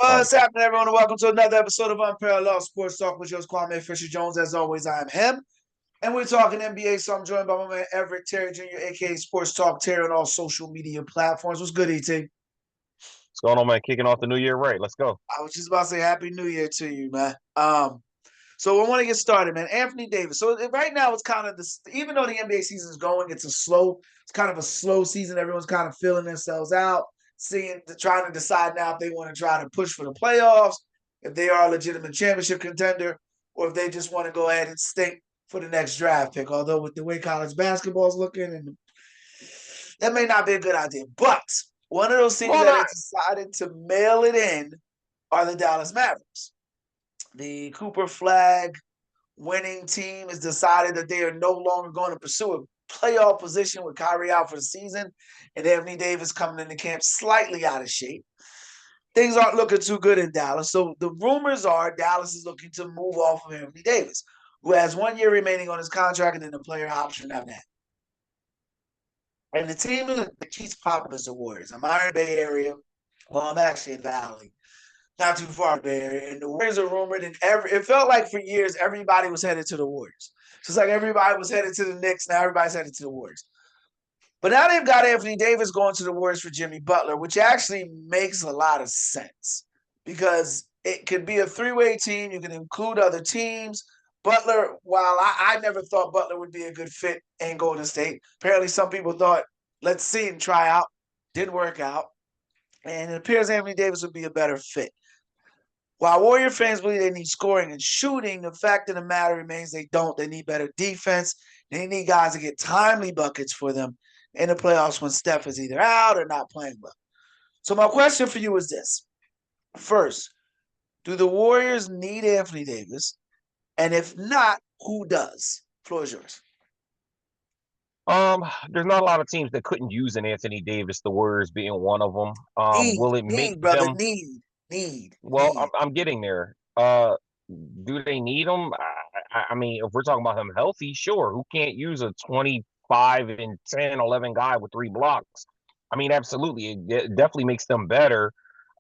Right. What's happening, everyone? And welcome to another episode of Unparalleled Sports Talk with yours, Kwame Fisher Jones. As always, I am him. And we're talking NBA, so I'm joined by my man Everett Terry Jr., aka Sports Talk Terry, on all social media platforms. What's good, ET? What's going on, man? Kicking off the new year right. Let's go. I was just about to say Happy New Year to you, man. So I want to get started, man. Anthony Davis. So right now, it's kind of this. Even though the NBA season is going, it's kind of a slow season. Everyone's kind of feeling themselves out, trying to decide now if they want to try to push for the playoffs, if they are a legitimate championship contender, or if they just want to go ahead and stink for the next draft pick. Although with the way college basketball is looking, and that may not be a good idea. But one of those teams Well, that not. has decided to mail it in are the Dallas Mavericks. The Cooper Flag winning team has decided that they are no longer going to pursue a playoff position with Kyrie out for the season and Anthony Davis coming into camp slightly out of shape. Things aren't looking too good in Dallas. So the rumors are Dallas is looking to move off of Anthony Davis, who has 1 year remaining on his contract and then a player option after that. And the team that keeps popping is the Warriors. I'm out in the Bay Area. Well, I'm actually in the Valley, not too far there. And the Warriors are rumored, and it felt like for years everybody was headed to the Warriors. Just like everybody was headed to the Knicks, now everybody's headed to the Warriors. But now they've got Anthony Davis going to the Warriors for Jimmy Butler, which actually makes a lot of sense because it could be a three-way team. You can include other teams. Butler, while I never thought Butler would be a good fit in Golden State, apparently some people thought, let's see him try out. Didn't work out. And it appears Anthony Davis would be a better fit. While Warrior fans believe they need scoring and shooting, the fact of the matter remains they don't. They need better defense. They need guys to get timely buckets for them in the playoffs when Steph is either out or not playing well. So my question for you is this. First, do the Warriors need Anthony Davis? And if not, who does? Floor is yours. There's not a lot of teams that couldn't use an Anthony Davis, the Warriors being one of them. Will it make Brother, them? Well, I'm, need. I'm getting there. Do they need him? I mean, if we're talking about him healthy, sure. Who can't use a 25 and 10, 11 guy with 3 blocks? I mean, absolutely. It definitely makes them better.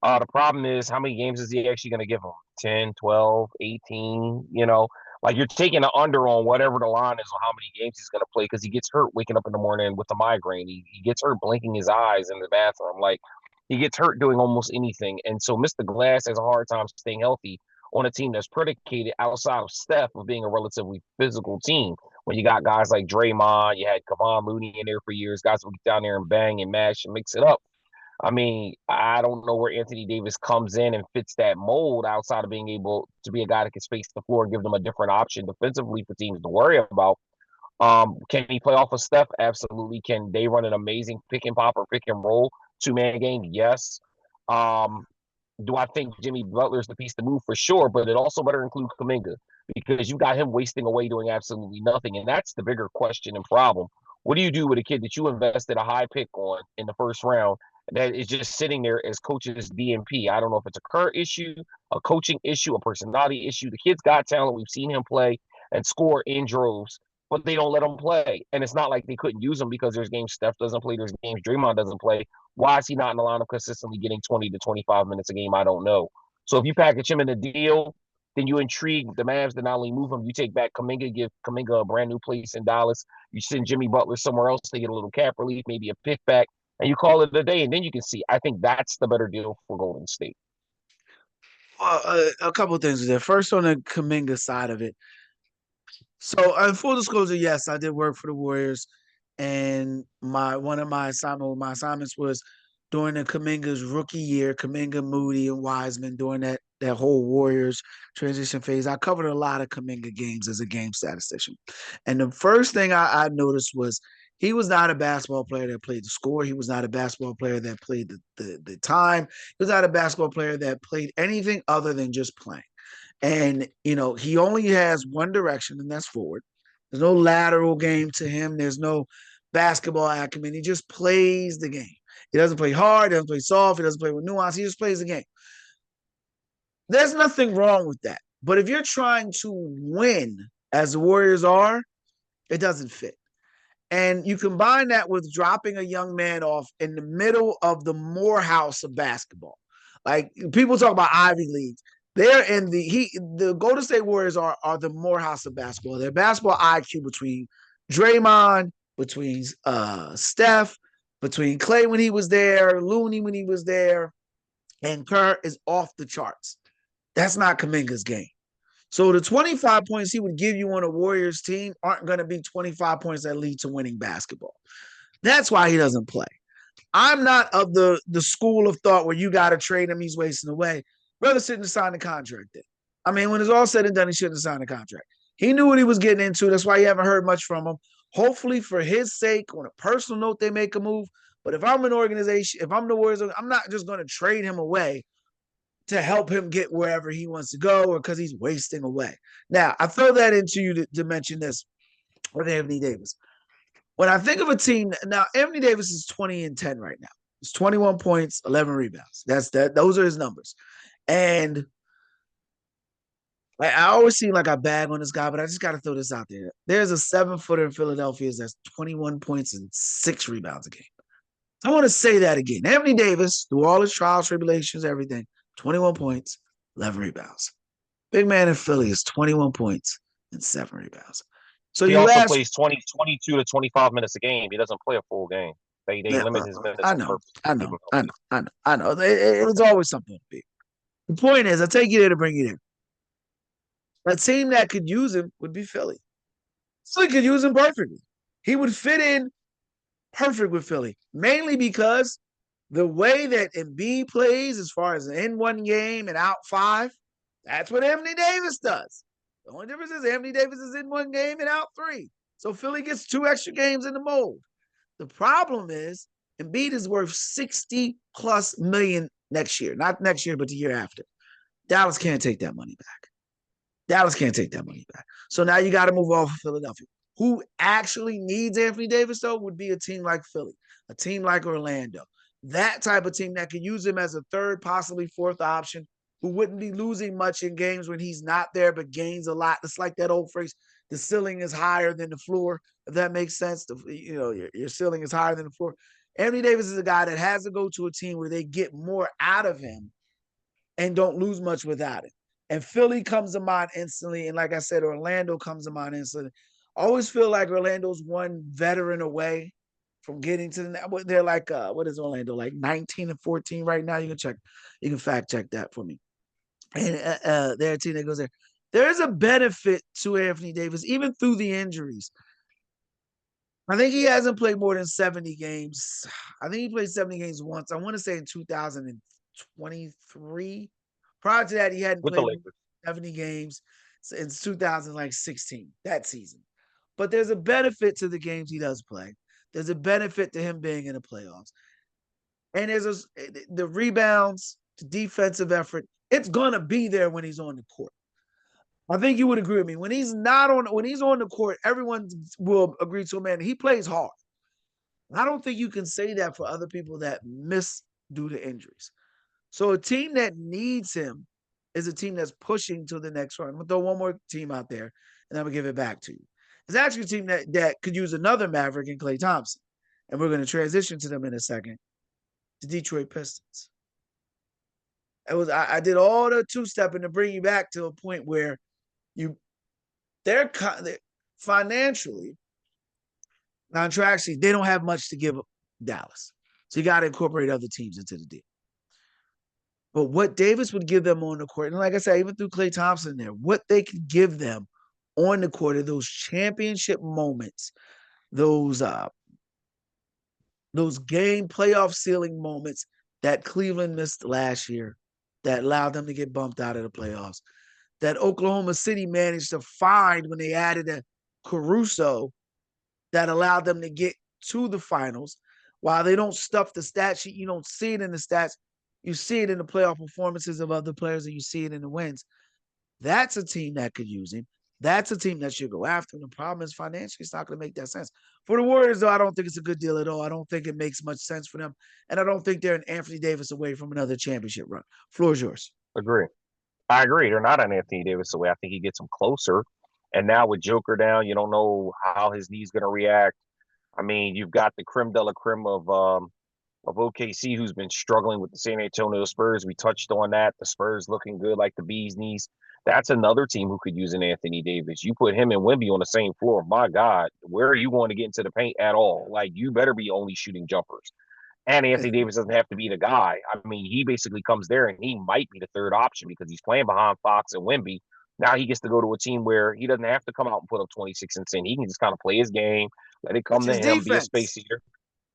The problem is how many games is he actually going to give them? 10, 12, 18, like you're taking an under on whatever the line is on how many games he's going to play because he gets hurt waking up in the morning with a migraine. He gets hurt blinking his eyes in the bathroom. Like he gets hurt doing almost anything. And so Mr. Glass has a hard time staying healthy on a team that's predicated outside of Steph of being a relatively physical team. When you got guys like Draymond, you had Kevon Looney in there for years, guys who get down there and bang and mash and mix it up. I mean, I don't know where Anthony Davis comes in and fits that mold outside of being able to be a guy that can space the floor and give them a different option defensively for teams to worry about. Can he play off of Steph? Absolutely. Can they run an amazing pick and pop or pick and roll 2-man game? Yes. Um, do I think Jimmy Butler's the piece to move for sure? But it also better include Kuminga because you got him wasting away doing absolutely nothing. And that's the bigger question and problem. What do you do with a kid that you invested a high pick on in the first round that is just sitting there as coach's DMP? I don't know if it's a current issue, a coaching issue, a personality issue. The kid's got talent. We've seen him play and score in droves, but they don't let him play. And it's not like they couldn't use him because there's games Steph doesn't play, there's games Draymond doesn't play. Why is he not in the lineup consistently getting 20 to 25 minutes a game? I don't know. So if you package him in a deal, then you intrigue the Mavs to not only move him, you take back Kuminga, give Kuminga a brand new place in Dallas. You send Jimmy Butler somewhere else to get a little cap relief, maybe a pick back, and you call it a day. And then you can see. I think that's the better deal for Golden State. Well, a couple of things there. First, on the Kaminga side of it. So, full disclosure, yes, I did work for the Warriors, and one of my assignments was during the Kaminga's rookie year, Kaminga, Moody, and Wiseman during that whole Warriors transition phase. I covered a lot of Kaminga games as a game statistician, and the first thing I noticed was he was not a basketball player that played the score. He was not a basketball player that played the time. He was not a basketball player that played anything other than just playing. And, he only has one direction, and that's forward. There's no lateral game to him. There's no basketball acumen. He just plays the game. He doesn't play hard. He doesn't play soft. He doesn't play with nuance. He just plays the game. There's nothing wrong with that. But if you're trying to win, as the Warriors are, it doesn't fit. And you combine that with dropping a young man off in the middle of the Morehouse of basketball, Like people talk about Ivy Leagues. They're in the Golden State Warriors are the Morehouse of basketball. Their basketball IQ between Draymond, between Steph, between Clay when he was there, Looney when he was there, and Kerr is off the charts. That's not Kuminga's game. So the 25 points he would give you on a Warriors team aren't going to be 25 points that lead to winning basketball. That's why he doesn't play. I'm not of the school of thought where you got to trade him, he's wasting away. Brother shouldn't have signed the contract then. I mean, when it's all said and done, he shouldn't have signed the contract. He knew what he was getting into. That's why you haven't heard much from him. Hopefully, for his sake, on a personal note, they make a move. But if I'm an organization, if I'm the Warriors, I'm not just going to trade him away to help him get wherever he wants to go or because he's wasting away. Now, I throw that into you to mention this with Anthony Davis. When I think of a team, now Anthony Davis is 20-10 right now. It's 21 points, 11 rebounds. That's that. Those are his numbers. And I always seem like I bag on this guy, but I just got to throw this out there. There's a 7-footer in Philadelphia that's 21 points and 6 rebounds a game. I want to say that again. Anthony Davis, through all his trials, tribulations, everything, 21 points, 11 rebounds. Big man in Philly is 21 points and 7 rebounds. So he you also ask, plays 22 to 25 minutes a game. He doesn't play a full game. They limit his minutes I on know, purpose. I know. It's always something to be. The point is, I take you there to bring you there. A team that could use him would be Philly. Philly could use him perfectly. He would fit in perfect with Philly, mainly because the way that Embiid plays, as far as in one game and out 5, that's what Anthony Davis does. The only difference is Anthony Davis is in one game and out 3. So Philly gets 2 extra games in the mold. The problem is Embiid is worth 60 plus million next year. Not next year, but the year after. Dallas can't take that money back. Dallas can't take that money back. So now you got to move off of Philadelphia. Who actually needs Anthony Davis, though, would be a team like Philly, a team like Orlando. That type of team that could use him as a third, possibly fourth option, who wouldn't be losing much in games when he's not there, but gains a lot. It's like that old phrase, the ceiling is higher than the floor, if that makes sense. Your ceiling is higher than the floor. Anthony Davis is a guy that has to go to a team where they get more out of him and don't lose much without it. And Philly comes to mind instantly. And like I said, Orlando comes to mind instantly. I always feel like Orlando's one veteran away from getting to the. They're like, what is Orlando, like 19-14 right now? You can fact check that for me. And they're a team that goes there. There's a benefit to Anthony Davis, even through the injuries. I think he hasn't played more than 70 games. I think he played 70 games once. I want to say in 2023. Prior to that, he hadn't With the played Lakers. 70 games since 2016, that season. But there's a benefit to the games he does play. There's a benefit to him being in the playoffs. And there's the rebounds, the defensive effort. It's going to be there when he's on the court. I think you would agree with me. When he's on the court, everyone will agree to him, man, he plays hard. I don't think you can say that for other people that miss due to injuries. So a team that needs him is a team that's pushing to the next round. I'm going to throw one more team out there, and I'm going to give it back to you. It's actually a team that could use another Maverick in Klay Thompson. And we're going to transition to them in a second. The Detroit Pistons. I did all the two-stepping to bring you back to a point where they're financially, contractually, they don't have much to give Dallas. So you got to incorporate other teams into the deal. But what Davis would give them on the court, and like I said, even through Klay Thompson there, what they could give them on the court are those championship moments, those game playoff ceiling moments that Cleveland missed last year that allowed them to get bumped out of the playoffs, that Oklahoma City managed to find when they added a Caruso that allowed them to get to the finals. While they don't stuff the stat sheet, you don't see it in the stats. You see it in the playoff performances of other players, and you see it in the wins. That's a team that could use him. That's a team that should go after him. The problem is financially, it's not going to make that sense. For the Warriors, though, I don't think it's a good deal at all. I don't think it makes much sense for them. And I don't think they're an Anthony Davis away from another championship run. Floor is yours. Agree. I agree. They're not an Anthony Davis away. I think he gets them closer. And now with Joker down, you don't know how his knee's going to react. I mean, you've got the creme de la creme of of OKC, who's been struggling with the San Antonio Spurs. We touched on that. The Spurs looking good like the bee's knees. That's another team who could use an Anthony Davis. You put him and Wemby on the same floor. My God, where are you going to get into the paint at all? Like, you better be only shooting jumpers. And Anthony Davis doesn't have to be the guy. I mean, he basically comes there and he might be the third option because he's playing behind Fox and Wemby. Now he gets to go to a team where he doesn't have to come out and put up 26 and 10. He can just kind of play his game, let it Which come to is him, be a defense. space eater,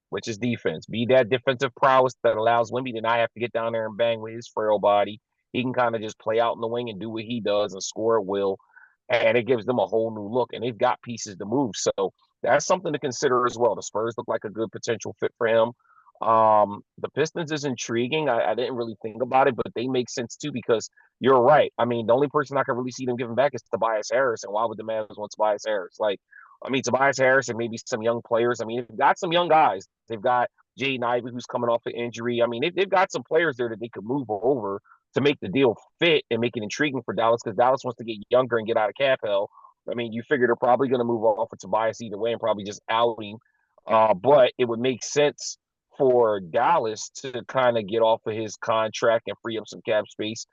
which is defense. Be that defensive prowess that allows Wemby to not have to get down there and bang with his frail body. He can kind of just play out in the wing and do what he does and score at will. And it gives them a whole new look. And they've got pieces to move. So that's something to consider as well. The Spurs look like a good potential fit for him. The Pistons is intriguing. I didn't really think about it, but they make sense too because you're right. I mean, the only person I can really see them giving back is Tobias Harris. And why would the Mavs want Tobias Harris? Like, I mean, Tobias Harris and maybe some young players. I mean, they've got some young guys. They've got Jaden Ivey, who's coming off an injury. I mean, they've got some players there that they could move over to make the deal fit and make it intriguing for Dallas because Dallas wants to get younger and get out of cap hell. I mean, you figure they're probably going to move off of Tobias either way and probably just out him. But it would make sense for Dallas to kind of get off of his contract and free up some cap space.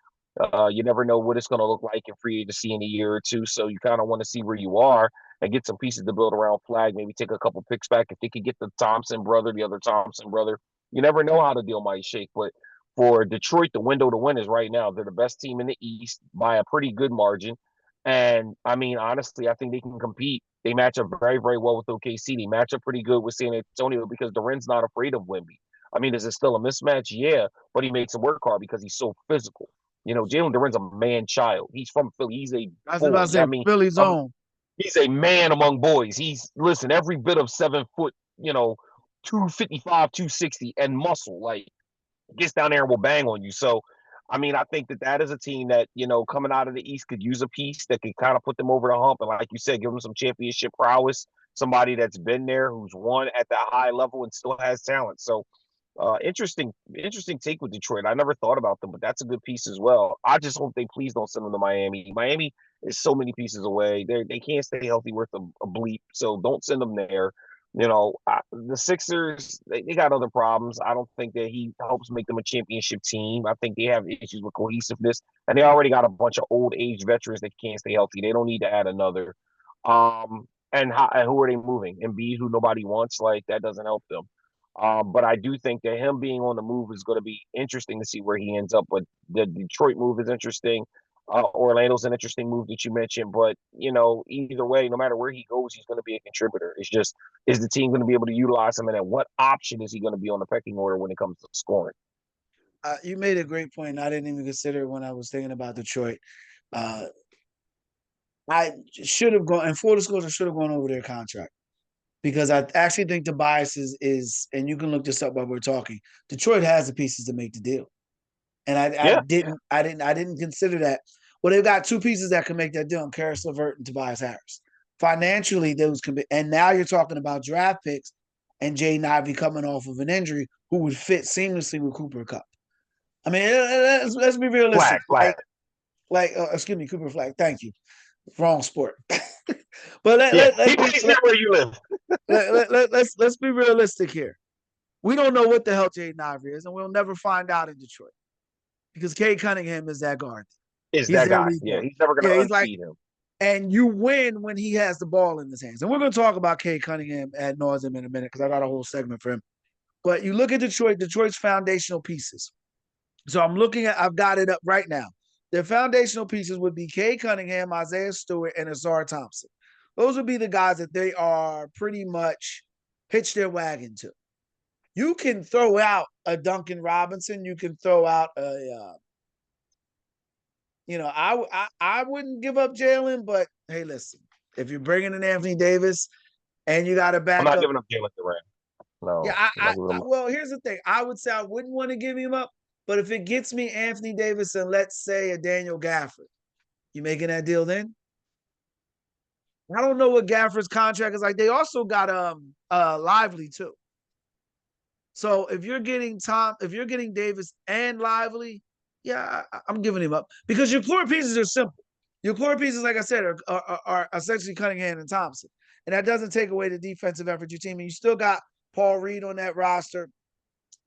You never know what it's going to look like in free agency in a year or two. So you kind of want to see where you are and get some pieces to build around Flag. Maybe take a couple picks back if they could get the Thompson brother, the other Thompson brother. You never know how the deal might shake. But for Detroit, the window to win is right now. They're the best team in the East by a pretty good margin. And I mean, honestly, I think they can compete. They match up very, very well with OKC. They match up pretty good with San Antonio because Duren's not afraid of Wemby. I mean, is it still a mismatch? Yeah, but he makes him work hard because he's so physical. You know, Jalen Duren's a man child. He's from Philly. He's a I was about boy. to I say mean, Philly's own. he's a man among boys. He's listen, every bit of 7 foot, 255, 260, and muscle. Like gets down there and will bang on you. So, I mean, I think that that is a team that coming out of the East could use a piece that could kind of put them over the hump, and like you said, give them some championship prowess. Somebody that's been there, who's won at that high level, and still has talent. So, interesting take with Detroit. I never thought about them, but that's a good piece as well. I just hope they please don't send them to Miami. Miami is so many pieces away. They can't stay healthy worth a bleep. So don't send them there. The Sixers, they got other problems. I don't think that he helps make them a championship team. I think they have issues with cohesiveness, and they already got a bunch of old age veterans that can't stay healthy. They don't need to add another. And who are they moving? Embiid, who nobody wants, like that doesn't help them. But I do think that him being on the move is going to be interesting to see where he ends up. But the Detroit move is interesting. Orlando's an interesting move that you mentioned, but either way, no matter where he goes, he's going to be a contributor. It's just, is the team going to be able to utilize him, and then what option is he going to be on the pecking order when it comes to scoring? You made a great point. I didn't even consider it when I was thinking about Detroit. Uh, I should have gone, and full disclosure, should have gone over their contract because I actually think the bias is, and you can look this up while we're talking. Detroit has the pieces to make the deal, and I Yeah, didn't consider that. Well, they've got two pieces that can make that deal: Karis LeVert and Tobias Harris. Financially, those can be, and now you're talking about draft picks and Jaden Ivey coming off of an injury who would fit seamlessly with Cooper Cup. I mean, let's be realistic. flag. Excuse me, Cooper Flag. Thank you. Wrong sport. But Yeah, he plays near where you live. let's be realistic here. We don't know what the hell Jaden Ivey is, and we'll never find out in Detroit because Cade Cunningham is that guard. Is He's that their guy? lead Yeah, guard. he's never going Yeah, to he's like, unseat him. and you win when he has the ball in his hands. And we're going to talk about Cade Cunningham ad nauseum in a minute because I got a whole segment for him. But you look at Detroit's foundational pieces. So I've got it up right now. Their foundational pieces would be Cade Cunningham, Isaiah Stewart, and Azar Thompson. Those would be the guys that they are pretty much hitch their wagon to. You can throw out a Duncan Robinson. You can throw out I wouldn't give up Jalen, but hey, listen, if you're bringing in Anthony Davis and you got a I'm not backup, giving up Jalen Durant. yeah, No, I'm not giving him up. well, here's the thing. I would say I wouldn't want to give him up, but if it gets me Anthony Davis and let's say a Daniel Gafford, you making that deal then? I don't know what Gafford's contract is like. They also got Lively too. So if you're getting Davis and Lively, yeah, I'm giving him up because your core pieces are simple. Your core pieces, like I said, are essentially Cunningham and Thompson, and that doesn't take away the defensive effort of your team. And you still got Paul Reed on that roster.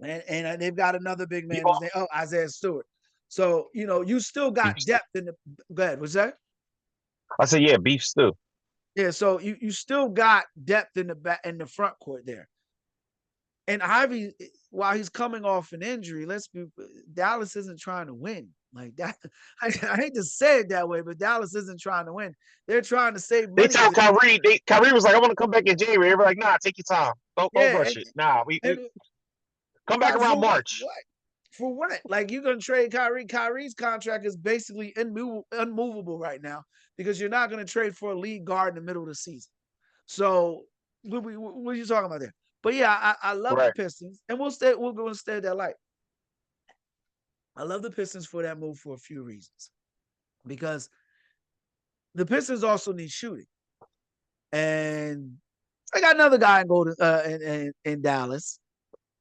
And they've got another big man People, who's name, Isaiah Stewart. So, you still got beef stew. depth in the go ahead, what's that? I said, yeah, beef stew. Yeah, so you still got depth in the back in the front court there. And Ivy, while he's coming off an injury, Dallas isn't trying to win. Like that, I hate to say it that way, but Dallas isn't trying to win. They're trying to save They money tell because Kyrie, Kyrie was like, I want to come back in January. They were like, nah, take your time. Don't yeah, rush it. Nah, we and come back for around March. what? For what? Like you're gonna trade Kyrie? Kyrie's contract is basically unmovable right now because you're not gonna trade for a lead guard in the middle of the season. So what are you talking about there? But yeah, I love the Right. Pistons, and we'll go and stay at that light. I love the Pistons for that move for a few reasons. Because the Pistons also need shooting. And I got another guy in Golden in Dallas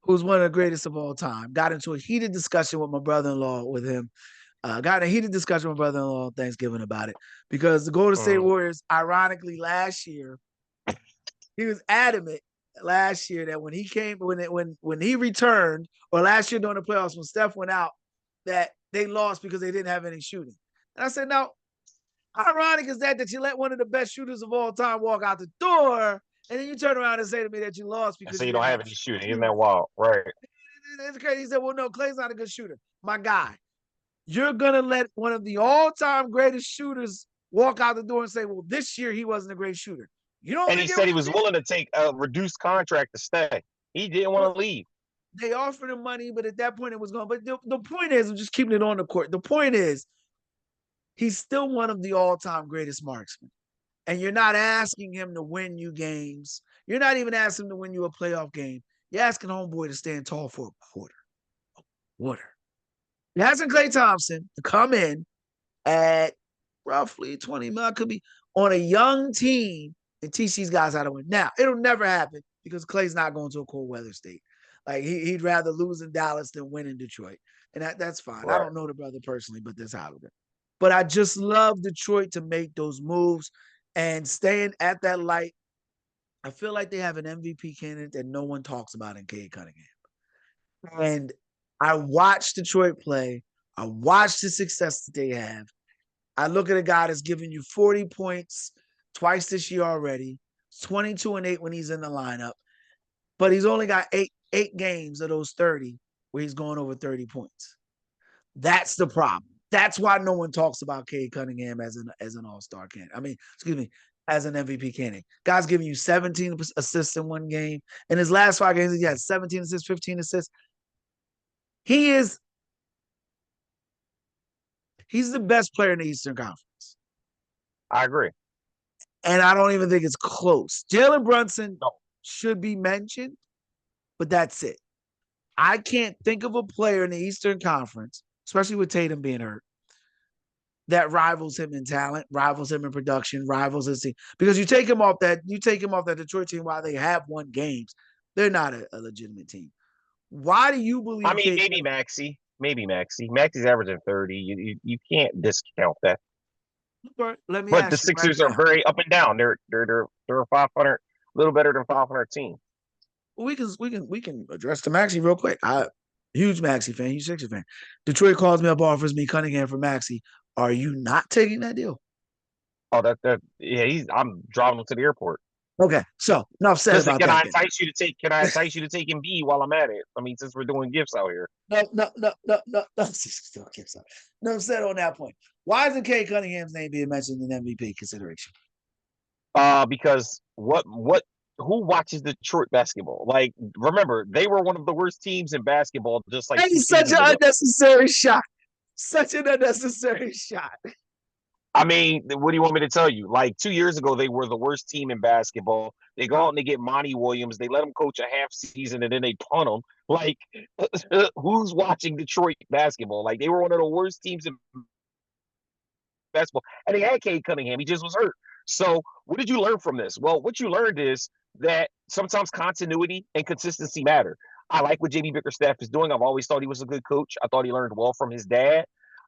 who's one of the greatest of all time. Got into a heated discussion with my brother-in-law with him. Got in a heated discussion with my brother-in-law on Thanksgiving about it because the Golden State Warriors, ironically, last year, he was adamant last year that when he came, when he returned, or last year during the playoffs when Steph went out, that they lost because they didn't have any shooting. And I said, now, how ironic is that you let one of the best shooters of all time walk out the door, and then you turn around and say to me that you lost And because so you you don't didn't have have any shooting. Isn't shooting. that wild? Right. It's crazy. He said, well, no, Clay's not a good shooter. My guy, you're going to let one of the all-time greatest shooters walk out the door and say, well, this year he wasn't a great shooter. You don't And he think it said was he was willing to take a reduced contract to stay. He didn't want to leave. They offered him money, but at that point it was gone. But the point is, I'm just keeping it on the court. The point is, he's still one of the all-time greatest marksmen. And you're not asking him to win you games. You're not even asking him to win you a playoff game. You're asking homeboy to stand tall for a quarter. You're asking Klay Thompson to come in at roughly 20 mil, could be on a young team and teach these guys how to win. Now, it'll never happen because Clay's not going to a cold weather state. Like he'd rather lose in Dallas than win in Detroit. And that's fine. I Right. don't know the brother personally, but that's how it is. But I just love Detroit to make those moves and staying at that light. I feel like they have an MVP candidate that no one talks about in Cade Cunningham. And I watched Detroit play. I watched the success that they have. I look at a guy that's giving you 40 points twice this year already, 22-8 when he's in the lineup, but he's only got eight games of those 30 where he's going over 30 points. That's the problem. That's why no one talks about Cade Cunningham as an all-star candidate. I mean, excuse me, as an MVP candidate. Guy's giving you 17 assists in one game. In his last 5 games, he had 17 assists, 15 assists. He's the best player in the Eastern Conference. I agree. And I don't even think it's close. Jalen Brunson No. should be mentioned, but that's it. I can't think of a player in the Eastern Conference, especially with Tatum being hurt, that rivals him in talent, rivals him in production, rivals his team. Because you take him off that Detroit team while they have won games, they're not a legitimate team. Why do you believe? I mean, maybe Maxey. Maybe Maxey. Maxey's averaging 30. You can't discount that. Let me But the ask you right Sixers are now. very up and down. They're a 500, a little better than 500 team. We can address the Maxey real quick. Huge Maxey fan, huge Sixers fan. Detroit calls me up, offers me Cunningham for Maxey. Are you not taking that deal? Oh, yeah. I'm driving him to the airport. Okay, so enough said Listen, about that. Can I entice you to take him B while I'm at it? I mean, since we're doing gifts out here. No. Still gifts out. No said on that point. Why isn't Cade Cunningham's name being mentioned in MVP consideration? Because who watches Detroit basketball? Like, remember, they were one of the worst teams in basketball just like That 2 is such seasons an ago. unnecessary shot. Such an unnecessary shot. I mean, what do you want me to tell you? Like 2 years ago, they were the worst team in basketball. They go out and they get Monty Williams. They let him coach a half season and then they punt him. Like, who's watching Detroit basketball? Like, they were one of the worst teams in basketball. And they had Cade Cunningham. He just was hurt. So, what did you learn from this? Well, what you learned is that sometimes continuity and consistency matter. I like what JB Bickerstaff is doing. I've always thought he was a good coach. I thought he learned well from his dad.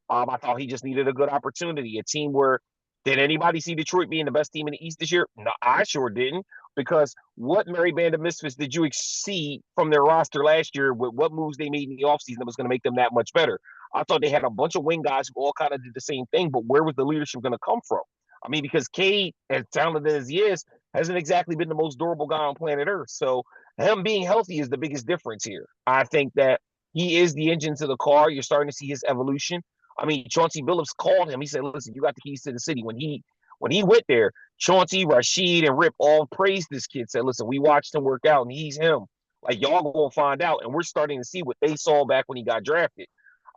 I thought he just needed a good opportunity. A team where did anybody see Detroit being the best team in the East this year? No, I sure didn't. because what Mary Band of Misfits did you see from their roster last year with what moves they made in the offseason that was going to make them that much better? I thought they had a bunch of wing guys who all kind of did the same thing, but where was the leadership going to come from? I mean, because Cade, as talented as he is, hasn't exactly been the most durable guy on planet Earth. So him being healthy is the biggest difference here. I think that he is the engine to the car. You're starting to see his evolution. I mean, Chauncey Billups called him. He said, "Listen, you got the keys to the city." When he went there, Chauncey, Rashid, and Rip all praised this kid. Said, "Listen, we watched him work out, and he's him. Like y'all gonna find out." And we're starting to see what they saw back when he got drafted.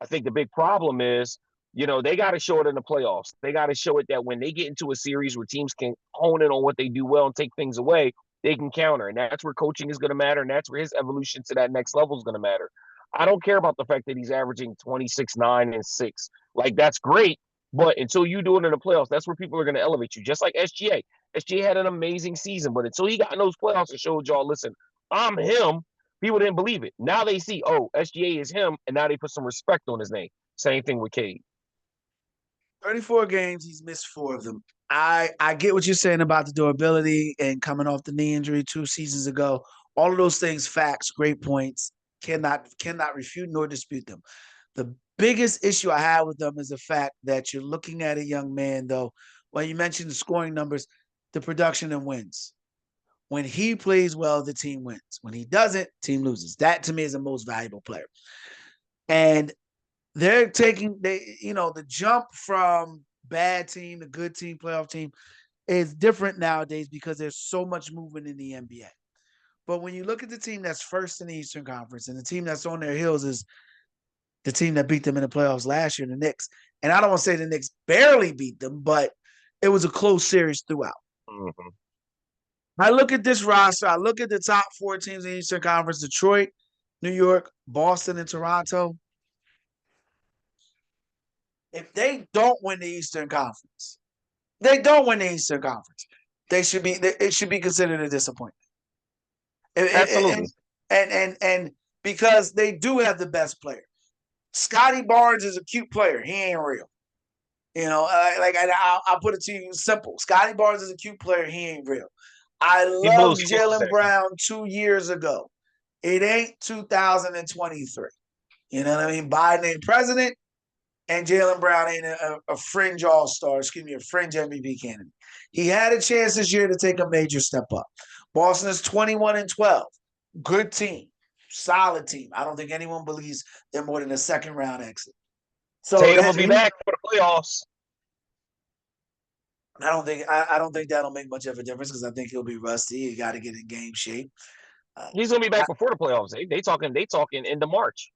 I think the big problem is, they got to show it in the playoffs. They got to show it that when they get into a series where teams can hone in on what they do well and take things away, they can counter. And that's where coaching is going to matter. And that's where his evolution to that next level is going to matter. I don't care about the fact that he's averaging 26, 9, and 6. Like, that's great. But until you do it in the playoffs, that's where people are going to elevate you. Just like SGA. SGA had an amazing season, but until he got in those playoffs and showed y'all, listen, I'm him, people didn't believe it. Now they see, oh, SGA is him, and now they put some respect on his name. Same thing with Cade. 34 games, he's missed 4 of them. I get what you're saying about the durability and coming off the knee injury 2 seasons ago. All of those things, facts, great points. Cannot refute nor dispute them. The biggest issue I have with them is the fact that you're looking at a young man, though. When you mentioned the scoring numbers, the production and wins. When he plays well, the team wins. When he doesn't, team loses. That to me is the most valuable player. And they're taking the jump from bad team to good team, playoff team is different nowadays because there's so much movement in the NBA. But when you look at the team that's first in the Eastern Conference and the team that's on their heels is the team that beat them in the playoffs last year, the Knicks. And I don't want to say the Knicks barely beat them, but it was a close series throughout. Mm-hmm. I look at this roster. I look at the top 4 teams in the Eastern Conference: Detroit, New York, Boston, and Toronto. If they don't win the Eastern Conference, it should be considered a disappointment. Absolutely. And because they do have the best player. Scotty Barnes is a cute player. He ain't real. I'll put it to you simple. Scotty Barnes is a cute player. He ain't real. I loved Jaylen Brown 2 years ago. It ain't 2023. You know what I mean? Biden ain't president, and Jaylen Brown ain't a fringe all-star, a fringe MVP candidate. He had a chance this year to take a major step up. Boston is 21-12. Good team. Solid team. I don't think anyone believes they're more than a second-round exit. So Tatum will be back for the playoffs. I don't think that'll make much of a difference because I think he'll be rusty. He got to get in game shape. He's gonna be back before the playoffs. They talking into March.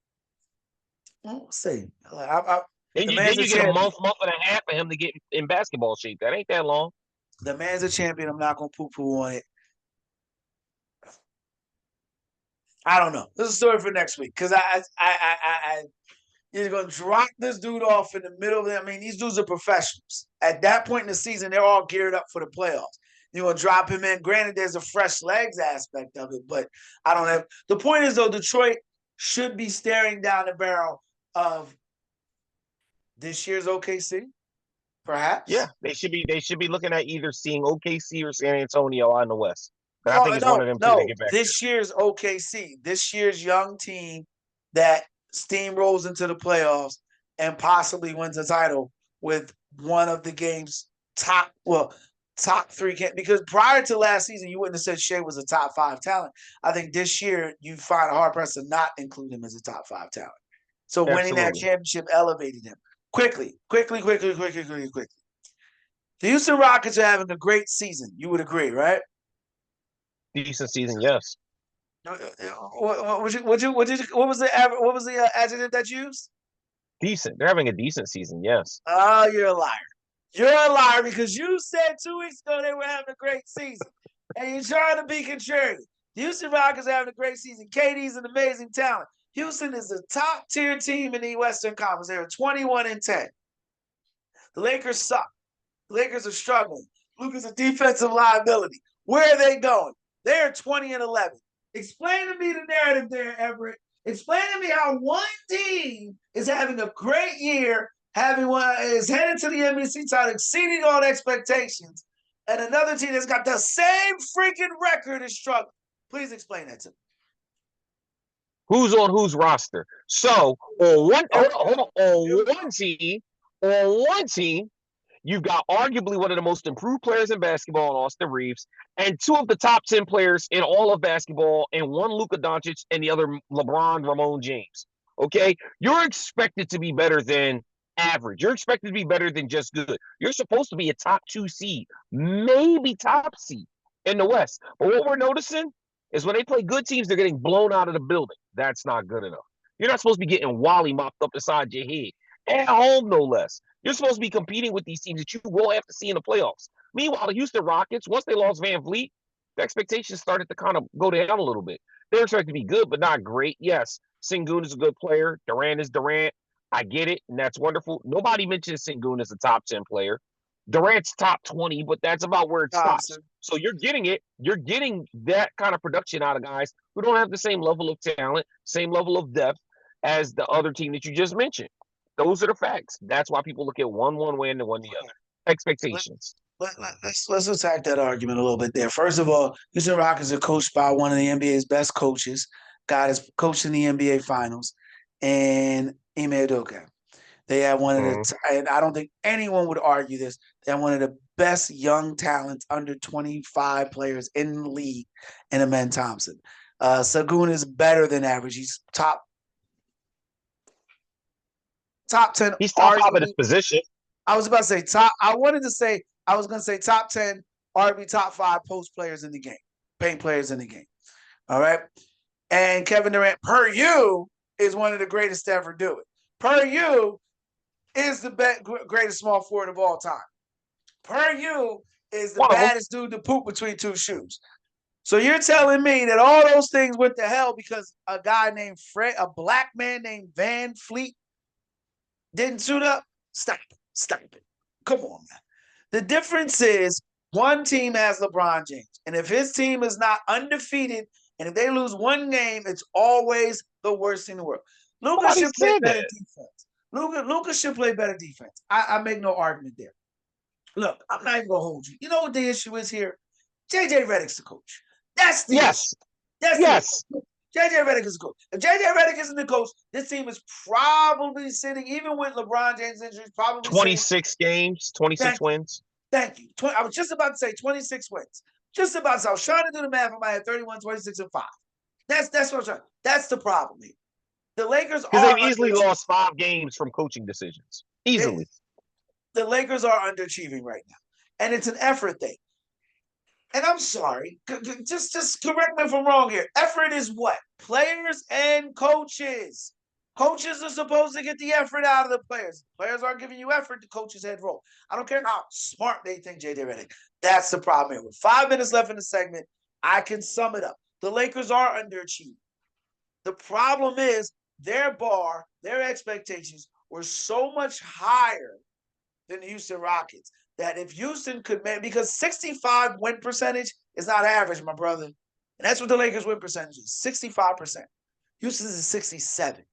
We'll see. Then you get a month and a half for him to get in basketball shape. That ain't that long. The man's a champion. I'm not gonna poo-poo on it. I don't know. This is a story for next week because you're going to drop this dude off in the middle of it. I mean, these dudes are professionals. At that point in the season, they're all geared up for the playoffs. You're going to drop him in. Granted, there's a fresh legs aspect of it, but I don't have. The point is, though, Detroit should be staring down the barrel of this year's OKC, perhaps. Yeah, they should be looking at either seeing OKC or San Antonio in the West. But I think it's one of them two to get back. This year's OKC, this year's young team that steamrolls into the playoffs and possibly wins a title with one of the game's top 3. Because prior to last season, you wouldn't have said Shea was a top 5 talent. I think this year you find it hard pressed to not include him as a top 5 talent. So winning that championship elevated him quickly. The Houston Rockets are having a great season. You would agree, right? Decent season, yes. What was the adjective that you used? Decent. They're having a decent season, yes. Oh, you're a liar. You're a liar because you said 2 weeks ago they were having a great season, and you're trying to be contrarian. The Houston Rockets are having a great season. KD's an amazing talent. Houston is a top-tier team in the Western Conference. They're 21-10. The Lakers suck. The Lakers are struggling. Luka's a defensive liability. Where are they going? They're 20-11. Explain to me the narrative there, Everett. Explain to me how one team is having a great year, is headed to the NBC title, exceeding all expectations, and another team that's got the same freaking record is struggling. Please explain that to me. Who's on whose roster? So on one team, you've got arguably one of the most improved players in basketball in Austin Reeves, and two of the top 10 players in all of basketball, and one Luka Doncic and the other LeBron Ramon James. Okay? You're expected to be better than average. You're expected to be better than just good. You're supposed to be a top 2 seed, maybe top seed in the West. But what we're noticing is when they play good teams, they're getting blown out of the building. That's not good enough. You're not supposed to be getting Wally mopped up inside your head. At home, no less. You're supposed to be competing with these teams that you will have to see in the playoffs. Meanwhile, the Houston Rockets, once they lost Van Vliet, the expectations started to kind of go down a little bit. They're expected to be good, but not great. Yes, Sengun is a good player. Durant is Durant. I get it, and that's wonderful. Nobody mentions Sengun as a top 10 player. Durant's top 20, but that's about where it stops. So you're getting it. You're getting that kind of production out of guys who don't have the same level of talent, same level of depth as the other team that you just mentioned. Those are the facts. That's why people look at one way and one the other. Expectations. Let's attack that argument a little bit there. First of all, Houston Rockets are coached by one of the NBA's best coaches. God is coached in the NBA Finals, and Ime Udoka. They have one of the, and I don't think anyone would argue this. They have one of the best young talents, under 25 players in the league, in Amen Thompson. Sengun is better than average. He's top 10. He's top 5 at his position. I was about to say top. I was going to say top 10, arguably top 5 post players in the game, paint players in the game. All right. And Kevin Durant, per you, is one of the greatest to ever do it. Per you, is the greatest small forward of all time. Per you, is the baddest dude to poop between two shoes. So you're telling me that all those things went to hell because a guy named a black man named Van Fleet didn't suit up? Stop it. Come on, man. The difference is one team has LeBron James. And if his team is not undefeated, and if they lose one game, it's always the worst thing in the world. Luka should play better defense. Luka should play better defense. I make no argument there. Look, I'm not even going to hold you. You know what the issue is here? JJ Redick's the coach. That's the issue. That's JJ Redick is the coach. If JJ Redick isn't the coach, this team is probably sitting, even with LeBron James' injuries, probably 26 games, 26 wins. Thank you. I was just about to say 26 wins. Just about to. I was trying to do the math in my head, 31, 26, and 5. That's what I'm trying. That's the problem here. The Lakers because they've easily lost 5 games from coaching decisions. Easily. The Lakers are underachieving right now. And it's an effort thing. And I'm sorry. Just correct me if I'm wrong here. Effort is what? Players and coaches. Coaches are supposed to get the effort out of the players. Players aren't giving you effort. The coaches head roll. I don't care how smart they think JJ Redick. That's the problem here. With 5 minutes left in the segment, I can sum it up. The Lakers are underachieving. The problem is their bar, their expectations were so much higher than the Houston Rockets that if Houston could, because 65 win percentage is not average, my brother. And that's what the Lakers win percentage is, 65%. Houston's is 67.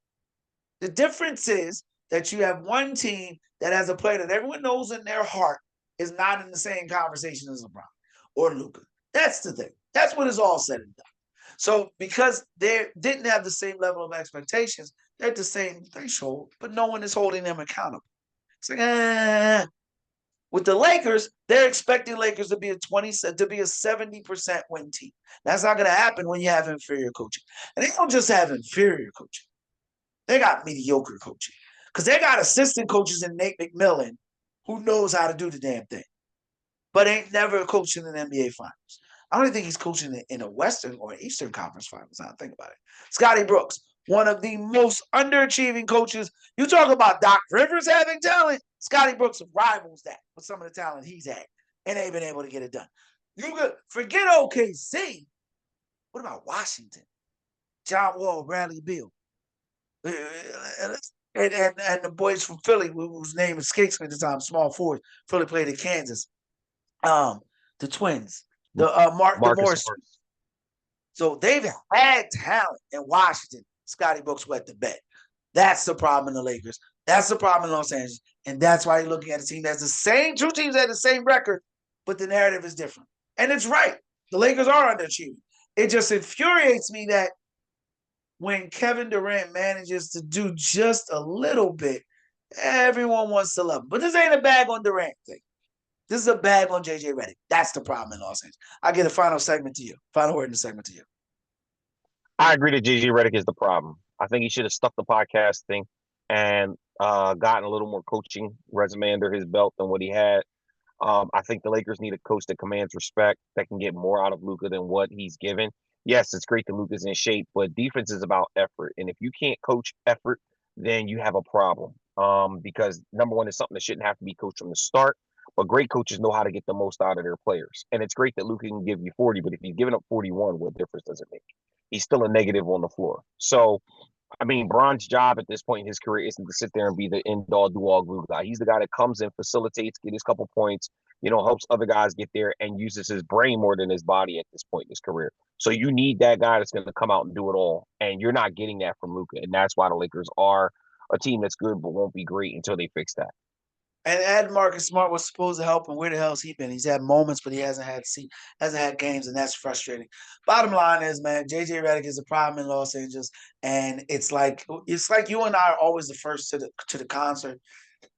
The difference is that you have one team that has a player that everyone knows in their heart is not in the same conversation as LeBron or Luka. That's the thing. That's what it's all said and done. So because they didn't have the same level of expectations, they're at the same threshold, but no one is holding them accountable. It's like, With the Lakers, they're expecting Lakers to be a 70% win team. That's not going to happen when you have inferior coaching. And they don't just have inferior coaching. They got mediocre coaching. Because they got assistant coaches in Nate McMillan who knows how to do the damn thing, but ain't never coached in an NBA Finals. I don't even think he's coaching in a Western or Eastern Conference Finals. I don't think about it. Scotty Brooks, one of the most underachieving coaches. You talk about Doc Rivers having talent. Scotty Brooks rivals that with some of the talent he's had and ain't been able to get it done. You could forget OKC. What about Washington? John Wall, Bradley Beal. And the boys from Philly, whose name escapes me at the time, small forward. Philly played in Kansas. The Twins. Morris. So they've had talent in Washington. Scotty Brooks wet the bed. That's the problem in the Lakers. That's the problem in Los Angeles. And that's why you're looking at a team that's the same, two teams that have the same record, but the narrative is different. And it's right. The Lakers are underachieving. It just infuriates me that when Kevin Durant manages to do just a little bit, everyone wants to love him. But this ain't a bag on Durant thing. This is a bag on JJ Redick. That's the problem in Los Angeles. I get a final segment to you. Final word in the segment to you. I agree that JJ Redick is the problem. I think he should have stuck the podcast thing and gotten a little more coaching resume under his belt than what he had. I think the Lakers need a coach that commands respect, that can get more out of Luka than what he's given. Yes, it's great that Luka's in shape, but defense is about effort. And if you can't coach effort, then you have a problem. Because number one is something that shouldn't have to be coached from the start. But great coaches know how to get the most out of their players. And it's great that Luka can give you 40, but if he's giving up 41, what difference does it make? He's still a negative on the floor. So I mean, Bron's job at this point in his career isn't to sit there and be the end-all, do-all glue guy. He's the guy that comes in, facilitates, get his couple points, helps other guys get there and uses his brain more than his body at this point in his career. So you need that guy that's going to come out and do it all, and you're not getting that from Luka, and that's why the Lakers are a team that's good but won't be great until they fix that. And Marcus Smart was supposed to help him. Where the hell has he been? He's had moments, but he hasn't had games, and that's frustrating. Bottom line is, man, JJ Redick is a problem in Los Angeles, and it's like you and I are always the first to the concert.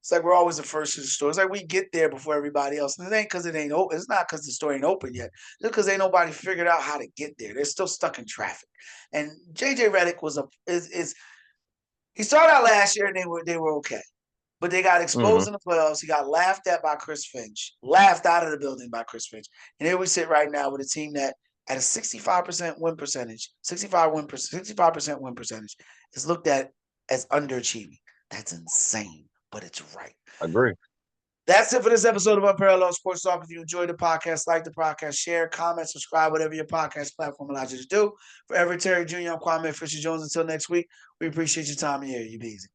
It's like we're always the first to the store. It's like we get there before everybody else. And it ain't because it ain't open. It's not because the store ain't open yet. It's because ain't nobody figured out how to get there. They're still stuck in traffic. And JJ Redick he started out last year and they were okay. But they got exposed in the playoffs. He got laughed at by Chris Finch, laughed out of the building by Chris Finch. And here we sit right now with a team that at a 65% win percentage, 65% win percentage, is looked at as underachieving. That's insane, but it's right. Agree. That's it for this episode of Unparalleled Sports Talk. If you enjoyed the podcast, like the podcast, share, comment, subscribe, whatever your podcast platform allows you to do. For Everett Terry Jr., I'm Kwame Fisher Jones. Until next week, we appreciate your time here. You be easy.